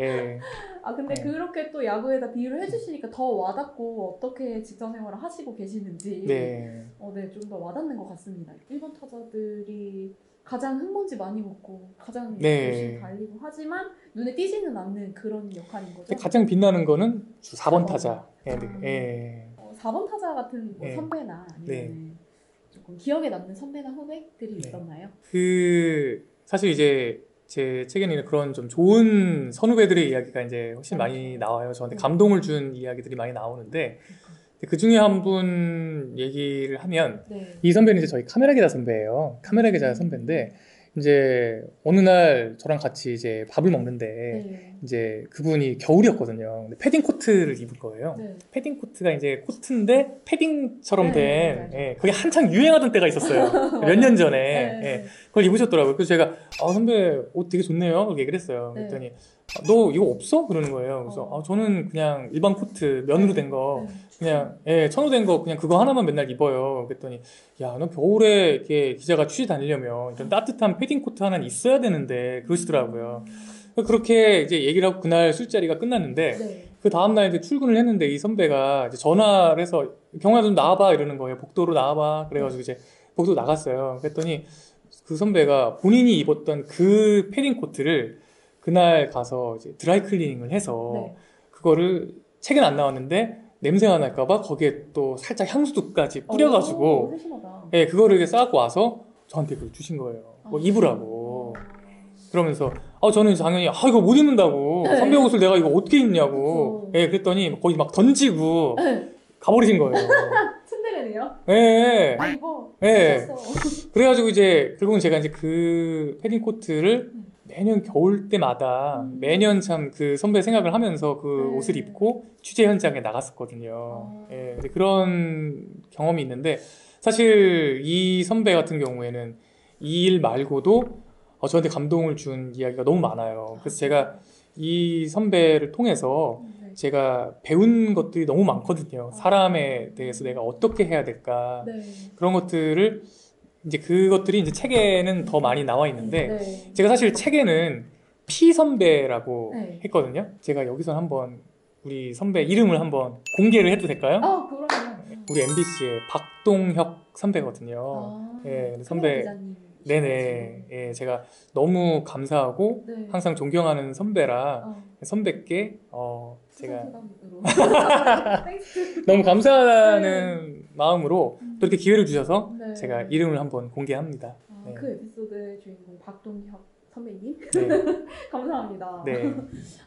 근데 그렇게 또 야구에다 비유를 해주시니까 더 와닿고 어떻게 직장 생활을 하시고 계시는지 좀 더 와닿는 것 같습니다. 1번 타자들이 가장 흙먼지 많이 먹고 가장 네. 열심히 달리고 하지만 눈에 띄지는 않는 그런 역할인 거죠. 가장 빛나는 거는 4번 타자. 예, 네. 4번 타자 같은 뭐 네. 선배나 아니면 네. 조금 기억에 남는 선배나 후배들이 네. 있었나요? 사실 이제 제 책에는 그런 좀 좋은 선후배들의 이야기가 이제 훨씬 많이 나와요. 저한테 감동을 준 이야기들이 많이 나오는데 그 중에 한 분 얘기를 하면 네. 이 선배는 이제 저희 카메라 기자 선배예요. 카메라 기자 선배인데 이제 어느 날 저랑 같이 이제 밥을 먹는데 네. 이제 그분이 겨울이었거든요. 근데 패딩 코트를 입은 거예요. 네. 패딩 코트가 이제 코트인데 패딩처럼 네, 된 네. 예, 그게 한창 유행하던 때가 있었어요. 몇 년 전에 네. 예, 그걸 입으셨더라고요. 그래서 제가 선배 옷 되게 좋네요. 그렇게 얘기를 했어요. 네. 그랬더니 너 이거 없어? 그러는 거예요. 그래서 저는 그냥 일반 코트 면으로 된 거 네. 그냥 천호된 거 그냥 그거 하나만 맨날 입어요. 그랬더니 야, 너 겨울에 이렇게 기자가 취재 다니려면 이런 따뜻한 패딩 코트 하나는 있어야 되는데 그러시더라고요. 그렇게 이제 얘기를 하고 그날 술자리가 끝났는데 네. 그 다음날 이제 출근을 했는데 이 선배가 이제 전화를 해서 경호야 좀 나와봐 이러는 거예요. 복도로 나와봐. 그래가지고 이제 복도 나갔어요. 그랬더니 그 선배가 본인이 입었던 그 패딩 코트를 그날 가서 이제 드라이 클리닝을 해서 네. 그거를 책은 안 나왔는데 냄새가 날까봐 거기에 또 살짝 향수도까지 뿌려가지고 세심하다. 예, 그거를 이렇게 싸갖고 와서 저한테 그걸 주신 거예요. 뭐 입으라고. 그러면서 저는 당연히 이거 못 입는다고 네. 선배 옷을 내가 이거 어떻게 입냐고 그쵸. 예, 그랬더니 거기 막 던지고 가버리신 거예요. 츤데레네요? 예, 이거 예. 미쳤어. 그래가지고 이제 결국은 제가 이제 그 패딩 코트를 매년 겨울 때마다 매년 참 그 선배 생각을 하면서 그 옷을 입고 취재 현장에 나갔었거든요. 예, 근데 그런 경험이 있는데 사실 이 선배 같은 경우에는 이 일 말고도 저한테 감동을 준 이야기가 너무 많아요. 그래서 제가 이 선배를 통해서 제가 배운 것들이 너무 많거든요. 사람에 대해서 내가 어떻게 해야 될까. 네. 그런 것들을 이제 그것들이 이제 책에는 더 많이 나와 있는데 네. 제가 사실 책에는 피 선배라고 네. 했거든요. 제가 여기서 한번 우리 선배 이름을 한번 공개를 해도 될까요? 그럼요. 우리 MBC의 박동혁 선배거든요. 예, 선배 기자님. 네네. 예, 제가 너무 감사하고 네. 항상 존경하는 선배라 선배께 제가 너무 감사하는 마음으로 또 이렇게 기회를 주셔서 네. 제가 이름을 한번 공개합니다. 네. 그 에피소드의 주인공 박동혁 선배님 네. 감사합니다. 네.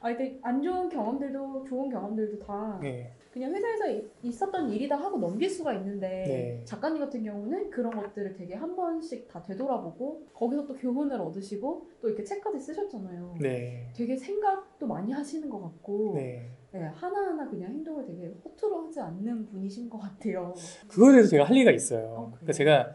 근데 안 좋은 경험들도 좋은 경험들도 다 네. 그냥 회사에서 있었던 일이다 하고 넘길 수가 있는데 네. 작가님 같은 경우는 그런 것들을 되게 한 번씩 다 되돌아보고 거기서 또 교훈을 얻으시고 또 이렇게 책까지 쓰셨잖아요. 네. 되게 생각도 많이 하시는 것 같고 네. 네, 하나하나 그냥 행동을 되게 허투루 하지 않는 분이신 것 같아요. 그거에 대해서 제가 할 얘기가 있어요. 그래요? 그러니까 제가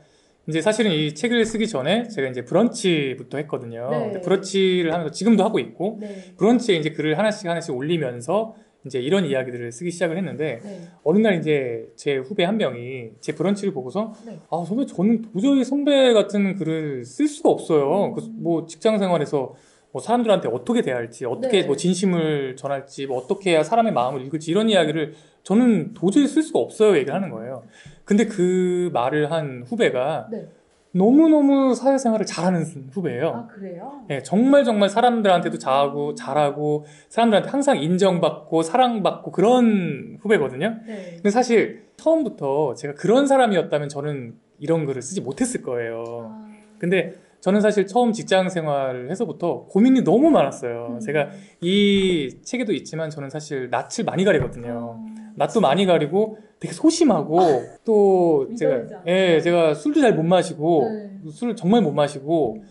이제 사실은 이 책을 쓰기 전에 제가 이제 브런치부터 했거든요. 네. 근데 브런치를 하면서 지금도 하고 있고 네. 브런치에 이제 글을 하나씩 올리면서 이제 이런 이야기들을 쓰기 시작을 했는데 네. 어느 날 이제 제 후배 한 명이 제 브런치를 보고서 네. 선배 저는 도저히 선배 같은 글을 쓸 수가 없어요. 뭐 직장 생활에서 뭐 사람들한테 어떻게 대할지, 어떻게 네. 뭐 진심을 전할지, 뭐 어떻게 해야 사람의 마음을 읽을지 이런 이야기를 저는 도저히 쓸 수가 없어요. 얘기를 하는 거예요. 근데 그 말을 한 후배가 네. 너무너무 사회생활을 잘하는 후배예요. 그래요? 네, 정말 사람들한테도 잘하고 사람들한테 항상 인정받고 사랑받고 그런 후배거든요. 네. 근데 사실 처음부터 제가 그런 사람이었다면 저는 이런 글을 쓰지 못했을 거예요. 근데 저는 사실 처음 직장 생활을 해서부터 고민이 너무 많았어요. 제가 이 책에도 있지만 저는 사실 낯을 많이 가리거든요. 낯도 많이 가리고 되게 소심하고 또 제가 술도 잘 못 마시고 술을 정말 못 마시고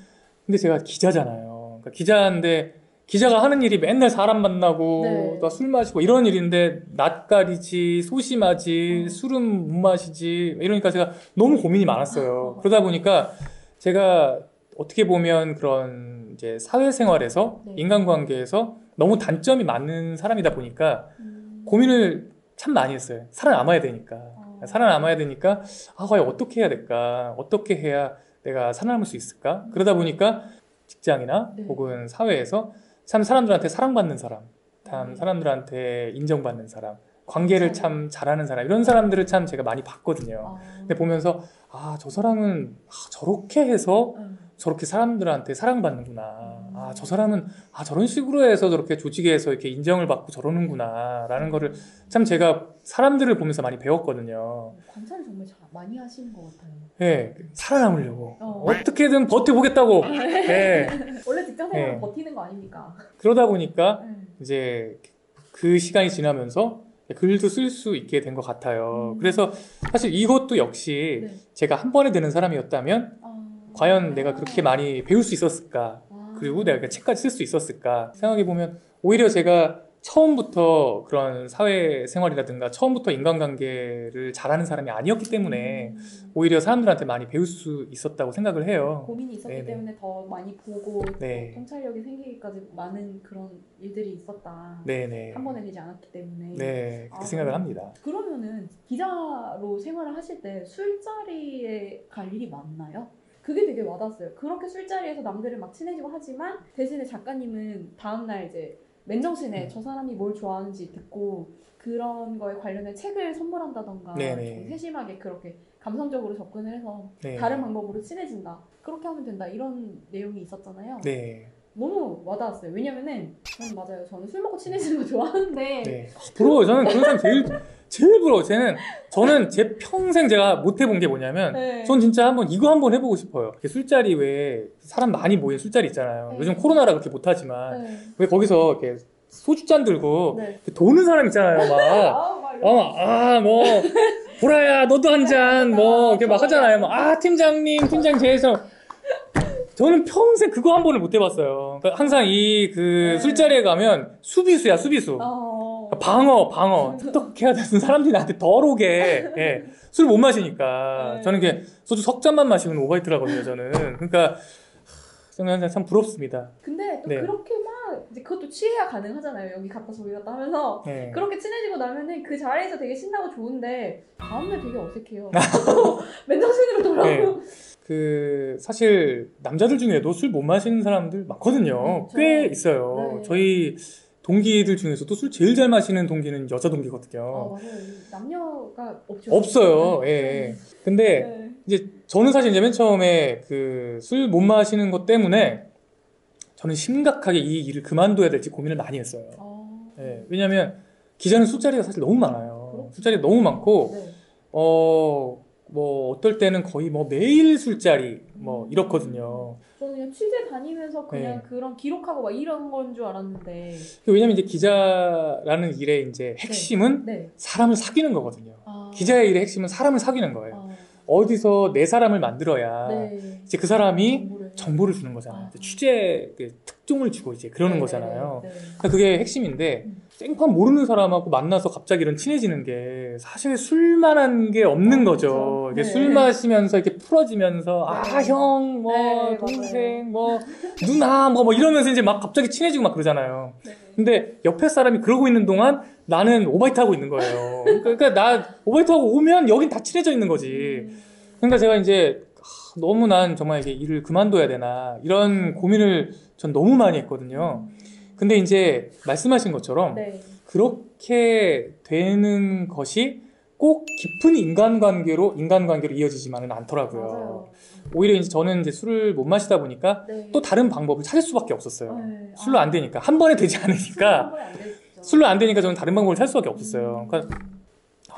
근데 제가 기자잖아요. 그러니까 기자인데 기자가 하는 일이 맨날 사람 만나고 또 술 마시고 이런 일인데 낯 가리지 소심하지 술은 못 마시지 이러니까 제가 너무 고민이 많았어요. 그러다 보니까 제가 어떻게 보면 그런 이제 사회생활에서 인간관계에서 너무 단점이 많은 사람이다 보니까 고민을 참 많이 했어요. 살아남아야 되니까. 과연 어떻게 해야 될까? 어떻게 해야 내가 살아남을 수 있을까? 그러다 보니까 직장이나 혹은 사회에서 참 사람들한테 사랑받는 사람, 참 사람들한테 인정받는 사람, 관계를 참 잘하는 사람 이런 사람들을 참 제가 많이 봤거든요. 근데 보면서 저 사람은 저렇게 해서 저렇게 사람들한테 사랑받는구나. 아, 저 사람은 저런 식으로 해서 저렇게 조직에서 이렇게 인정을 받고 저러는구나 라는 거를 참 제가 사람들을 보면서 많이 배웠거든요. 관찰을 정말 많이 하시는 것 같아요. 네, 살아남으려고 어떻게든 버텨보겠다고. 네. 원래 직장생활은 네. 버티는 거 아닙니까? 그러다 보니까 이제 그 시간이 지나면서 글도 쓸 수 있게 된 것 같아요. 그래서 사실 이것도 역시 네. 제가 한 번에 되는 사람이었다면 과연 내가 그렇게 많이 배울 수 있었을까? 그리고 내가 책까지 쓸 수 있었을까? 생각해보면 오히려 제가 처음부터 그런 사회생활이라든가 처음부터 인간관계를 잘하는 사람이 아니었기 때문에 오히려 사람들한테 많이 배울 수 있었다고 생각을 해요. 고민이 있었기 네네. 때문에 더 많이 보고 네. 통찰력이 생기기까지 많은 그런 일들이 있었다. 네네. 한 번에 되지 않았기 때문에. 네, 그 생각을 합니다. 그러면은 기자로 생활을 하실 때 술자리에 갈 일이 많나요? 그게 되게 와닿았어요. 그렇게 술자리에서 남들을 막 친해지고 하지만 대신에 작가님은 다음날 이제 맨정신에 저 사람이 뭘 좋아하는지 듣고 그런 거에 관련된 책을 선물한다던가 네네. 좀 세심하게 그렇게 감성적으로 접근을 해서 네. 다른 방법으로 친해진다. 그렇게 하면 된다. 이런 내용이 있었잖아요. 네. 너무 와닿았어요. 왜냐면은 저는 맞아요. 저는 술 먹고 친해지는 거 좋아하는데 네. 부러워요. 저는 그런 사람 제일 부러워. 저는 제 평생 제가 못 해본 게 뭐냐면, 네. 전 진짜 이거 한번 해보고 싶어요. 이렇게 술자리 왜 사람 많이 모인 술자리 있잖아요. 네. 요즘 코로나라 그렇게 못하지만, 네. 왜 거기서 이렇게 소주잔 들고 네. 도는 사람 있잖아요. 뭐, 보라야, 너도 한 잔, 뭐, 이렇게 막 하잖아요. 팀장님, 팀장 제에서. 저는 평생 그거 한 번을 못 해봤어요. 그러니까 항상 그 술자리에 가면 수비수야, 수비수. 방어. 톡톡해야 되는 사람들이 나한테 더러게 술 못 마시니까. 네. 저는 이게 소주 석 잔만 마시면 오바이트라거든요, 저는. 그러니까, 저는 참 부럽습니다. 근데 또 네. 그렇게 막, 이제 그것도 취해야 가능하잖아요. 여기 갔다 저기 갔다 하면서. 네. 그렇게 친해지고 나면은 그 자리에서 되게 신나고 좋은데, 다음날 되게 어색해요. 맨정신으로 돌아오고. 사실, 남자들 중에도 술 못 마시는 사람들 많거든요. 꽤 있어요. 네. 저희 동기들 중에서도 술 제일 잘 마시는 동기는 여자 동기거든요. 맞아요. 남녀가 없죠. 없어요. 예. 근데 이제 저는 사실 이제 맨 처음에 술 못 마시는 것 때문에 저는 심각하게 이 일을 그만둬야 될지 고민을 많이 했어요. 예. 왜냐면 기자는 술자리가 사실 너무 많아요. 술자리가 너무 많고, 뭐 어떨 때는 거의 뭐 매일 술자리 뭐 이렇거든요. 저는 그냥 취재 다니면서 그냥 그런 기록하고 막 이런 건 줄 알았는데. 왜냐면 이제 기자라는 일의 이제 핵심은 사람을 사귀는 거거든요. 기자의 일의 핵심은 사람을 사귀는 거예요. 어디서 내 사람을 만들어야 이제 그 사람이 정보를 주는 거잖아요. 취재 특종을 주고 이제 그러는 거잖아요. 그러니까 그게 핵심인데 생판 모르는 사람하고 만나서 갑자기 이런 친해지는 게 사실 술만한 게 없는 거죠. 이게 술 마시면서 이렇게 풀어지면서 형, 뭐 동생, 뭐 누나, 뭐 이러면서 이제 막 갑자기 친해지고 막 그러잖아요. 근데 옆에 사람이 그러고 있는 동안 나는 오바이트 하고 있는 거예요. 그러니까 나 오바이트 하고 오면 여긴 다 친해져 있는 거지. 그러니까 제가 이제 너무 난 정말 이게 일을 그만둬야 되나 이런 고민을 전 너무 많이 했거든요. 근데 이제 말씀하신 것처럼 그렇게 되는 것이 꼭 깊은 인간관계로 이어지지만은 않더라고요. 맞아요. 오히려 이제 저는 이제 술을 못 마시다 보니까 또 다른 방법을 찾을 수밖에 없었어요. 술로 안 되니까. 한 번에 되지 않으니까. 술로 안 되니까 저는 다른 방법을 찾을 수밖에 없었어요. 그러니까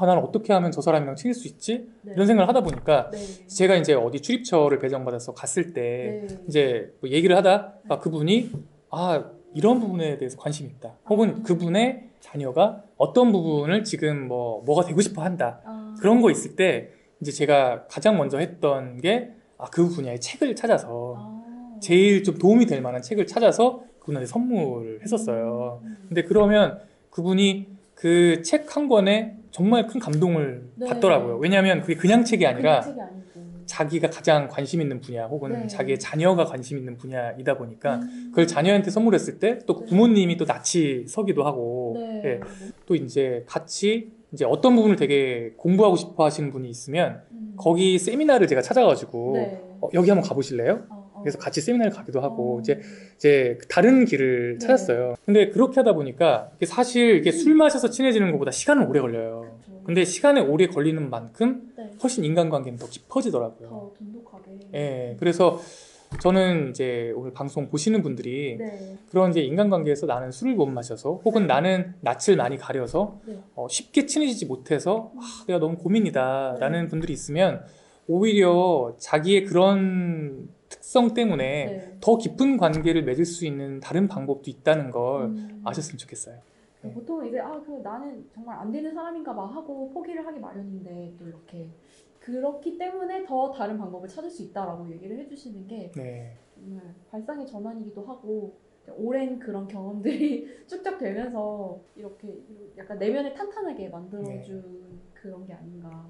나는 어떻게 하면 저 사람이랑 친해질 수 있지? 이런 생각을 하다 보니까 제가 이제 어디 출입처를 배정받아서 갔을 때 이제 뭐 얘기를 하다 그분이 이런 부분에 대해서 관심이 있다. 혹은 그분의 자녀가 어떤 부분을 지금 뭐가 되고 싶어 한다. 그런 거 있을 때 이제 제가 가장 먼저 했던 게 그 분야의 책을 찾아서 제일 좀 도움이 될 만한 책을 찾아서 그분한테 선물을 했었어요. 근데 그러면 그분이 그 책 한 권에 정말 큰 감동을 받더라고요. 왜냐하면 그게 그냥 책이 아니라 자기가 가장 관심 있는 분야 혹은 자기의 자녀가 관심 있는 분야이다 보니까 그걸 자녀한테 선물했을 때 또 부모님이 또 낯이 서기도 하고 또 이제 같이 이제 어떤 부분을 되게 공부하고 싶어 하시는 분이 있으면 거기 세미나를 제가 찾아가지고 여기 한번 가보실래요? 그래서 같이 세미나를 가기도 하고 이제 다른 길을 찾았어요. 근데 그렇게 하다 보니까 사실 이게 술 마셔서 친해지는 것보다 시간은 오래 걸려요. 근데 시간이 오래 걸리는 만큼 훨씬 인간관계는 더 깊어지더라고요. 더 돈독하게. 예, 그래서 저는 이제 오늘 방송 보시는 분들이 네. 그런 이제 인간관계에서 나는 술을 못 마셔서 혹은 나는 낯을 많이 가려서 네. 쉽게 친해지지 못해서 내가 너무 고민이다 라는 분들이 있으면 오히려 자기의 그런 특성 때문에 네. 더 깊은 관계를 맺을 수 있는 다른 방법도 있다는 걸 아셨으면 좋겠어요. 네. 보통 이제 나는 정말 안 되는 사람인가 봐 하고 포기를 하기 마련인데 또 이렇게 그렇기 때문에 더 다른 방법을 찾을 수 있다라고 얘기를 해주시는 게 네. 정말 발상의 전환이기도 하고 오랜 그런 경험들이 축적되면서 이렇게 약간 내면을 탄탄하게 만들어준 그런 게 아닌가.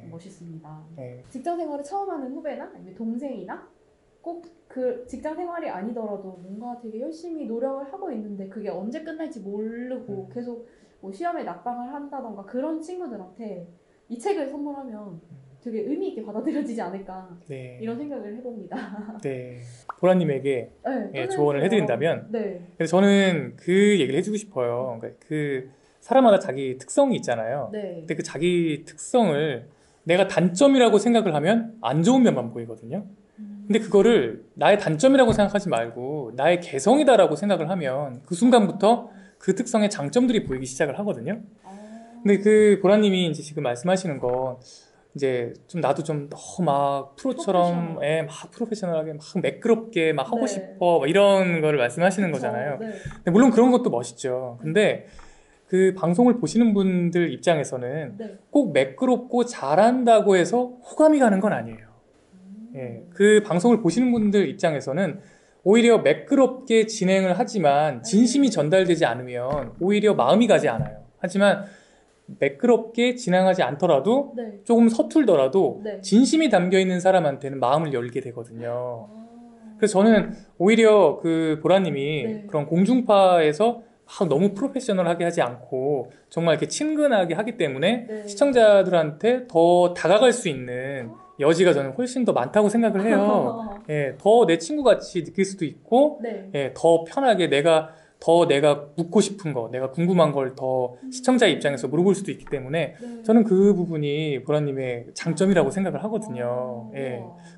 멋있습니다. 직장 생활을 처음 하는 후배나 아니면 동생이나 꼭 그 직장 생활이 아니더라도 뭔가 되게 열심히 노력을 하고 있는데 그게 언제 끝날지 모르고 계속 뭐 시험에 낙방을 한다던가 그런 친구들한테 이 책을 선물하면 되게 의미 있게 받아들여지지 않을까 이런 생각을 해봅니다. 네. 보라님에게 조언을 해드린다면 그래서 저는 그 얘기를 해주고 싶어요. 그러니까 그 사람마다 자기 특성이 있잖아요. 근데 그 자기 특성을 내가 단점이라고 생각을 하면 안 좋은 면만 보이거든요. 근데 그거를 나의 단점이라고 생각하지 말고 나의 개성이다라고 생각을 하면 그 순간부터 그 특성의 장점들이 보이기 시작을 하거든요. 근데 그 보라님이 이제 지금 말씀하시는 건 이제 좀 나도 좀 너무 막 프로처럼 막 프로페셔널하게 막 매끄럽게 막 하고 싶어 막 이런 거를 말씀하시는 거잖아요. 근데 물론 그런 것도 멋있죠. 근데 그 방송을 보시는 분들 입장에서는 꼭 매끄럽고 잘한다고 해서 호감이 가는 건 아니에요. 그 방송을 보시는 분들 입장에서는 오히려 매끄럽게 진행을 하지만 진심이 전달되지 않으면 오히려 마음이 가지 않아요. 하지만 매끄럽게 진행하지 않더라도 조금 서툴더라도 진심이 담겨있는 사람한테는 마음을 열게 되거든요. 그래서 저는 오히려 그 보라님이 그런 공중파에서 너무 프로페셔널하게 하지 않고 정말 이렇게 친근하게 하기 때문에 시청자들한테 더 다가갈 수 있는 여지가 저는 훨씬 더 많다고 생각을 해요. 더 내 친구같이 느낄 수도 있고 더 편하게 내가 묻고 싶은 거, 내가 궁금한 걸 더 시청자 입장에서 물어볼 수도 있기 때문에 저는 그 부분이 보라님의 장점이라고 생각을 하거든요.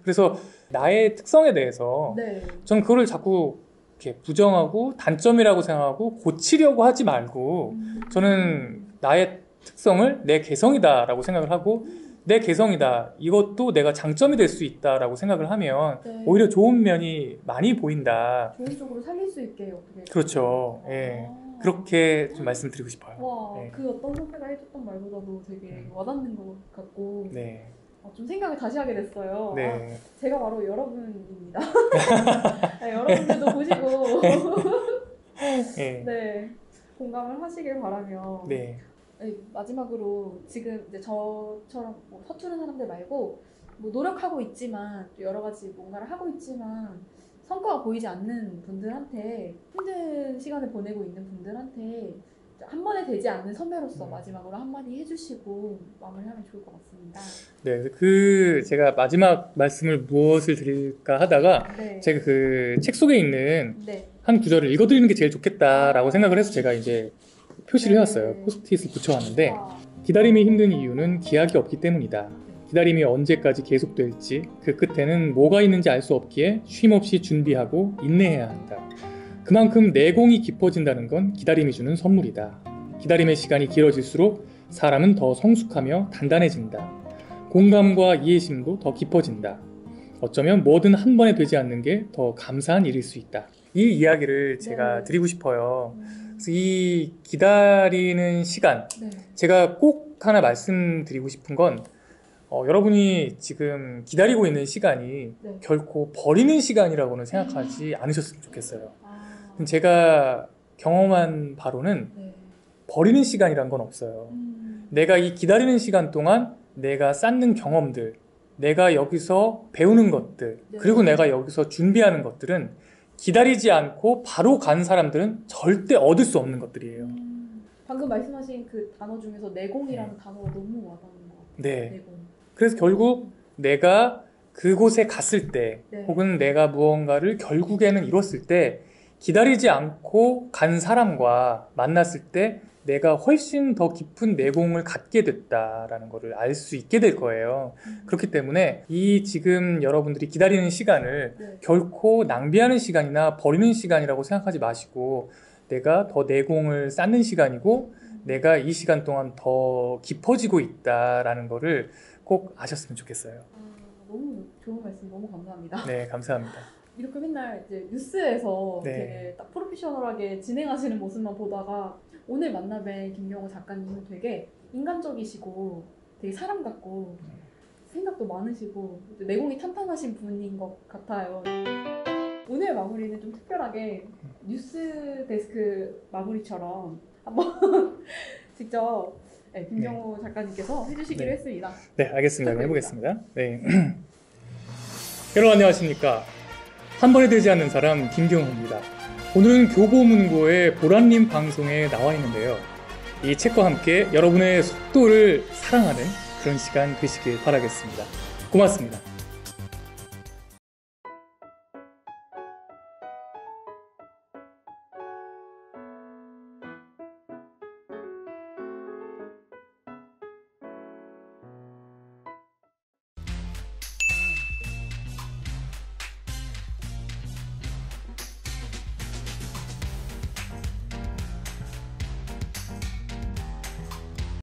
그래서 나의 특성에 대해서 저는 그거를 자꾸 이렇게 부정하고 단점이라고 생각하고 고치려고 하지 말고 저는 나의 특성을 내 개성이다라고 생각을 하고 내 개성이다. 이것도 내가 장점이 될 수 있다라고 생각을 하면 오히려 좋은 면이 많이 보인다. 좋은 쪽으로 살릴 수 있게 어떻게. 그렇죠. 그렇게 좀 말씀드리고 싶어요. 그 어떤 선배가 해줬던 말보다도 되게 와닿는 것 같고 좀 생각을 다시 하게 됐어요. 제가 바로 여러분입니다. 여러분들도 보시고 공감을 하시길 바라며 마지막으로 지금 이제 저처럼 뭐 서투른 사람들 말고 뭐 노력하고 있지만 또 여러 가지 뭔가를 하고 있지만 성과가 보이지 않는 분들한테 힘든 시간을 보내고 있는 분들한테 한 번에 되지 않는 선배로서 마지막으로 한마디 해주시고 마무리하면 좋을 것 같습니다. 제가 마지막 말씀을 무엇을 드릴까 하다가 제가 그 책 속에 있는 한 구절을 읽어드리는 게 제일 좋겠다라고 생각을 해서 제가 이제 표시를 해왔어요. 포스트잇을 붙여왔는데 기다림이 힘든 이유는 기약이 없기 때문이다. 기다림이 언제까지 계속될지 그 끝에는 뭐가 있는지 알 수 없기에 쉼없이 준비하고 인내해야 한다. 그만큼 내공이 깊어진다는 건 기다림이 주는 선물이다. 기다림의 시간이 길어질수록 사람은 더 성숙하며 단단해진다. 공감과 이해심도 더 깊어진다. 어쩌면 뭐든 한 번에 되지 않는 게 더 감사한 일일 수 있다. 이 이야기를 제가 드리고 싶어요. 그래서 이 기다리는 시간, 제가 꼭 하나 말씀드리고 싶은 건 여러분이 지금 기다리고 있는 시간이 결코 버리는 시간이라고는 생각하지 않으셨으면 좋겠어요. 제가 경험한 바로는 버리는 시간이란 건 없어요. 내가 이 기다리는 시간 동안 내가 쌓는 경험들, 내가 여기서 배우는 것들, 그리고 내가 여기서 준비하는 것들은 기다리지 않고 바로 간 사람들은 절대 얻을 수 없는 것들이에요. 방금 말씀하신 그 단어 중에서 내공이라는 단어가 너무 와닿는 것 같아요. 내공. 그래서 결국 내가 그곳에 갔을 때 혹은 내가 무언가를 결국에는 이뤘을 때 기다리지 않고 간 사람과 만났을 때 내가 훨씬 더 깊은 내공을 갖게 됐다라는 것을 알 수 있게 될 거예요. 그렇기 때문에 이 지금 여러분들이 기다리는 시간을 네. 결코 낭비하는 시간이나 버리는 시간이라고 생각하지 마시고 내가 더 내공을 쌓는 시간이고 내가 이 시간 동안 더 깊어지고 있다라는 거를 꼭 아셨으면 좋겠어요. 너무 좋은 말씀 너무 감사합니다. 네, 감사합니다. 이렇게 맨날 이제 뉴스에서 네. 되게 딱 프로페셔널하게 진행하시는 모습만 보다가 오늘 만나뵌 김경호 작가님은 되게 인간적이시고 되게 사람 같고 생각도 많으시고 내공이 탄탄하신 분인 것 같아요. 오늘 마무리는 좀 특별하게 뉴스 데스크 마무리처럼 한번 직접 김경호 작가님께서 해주시기로 했습니다. 네, 알겠습니다. 그럼 해보겠습니다. 네. 여러분 안녕하십니까. 한 번에 되지 않는 사람 김경호입니다. 오늘은 교보문고의 보란님 방송에 나와 있는데요. 이 책과 함께 여러분의 속도를 사랑하는 그런 시간 되시길 바라겠습니다. 고맙습니다.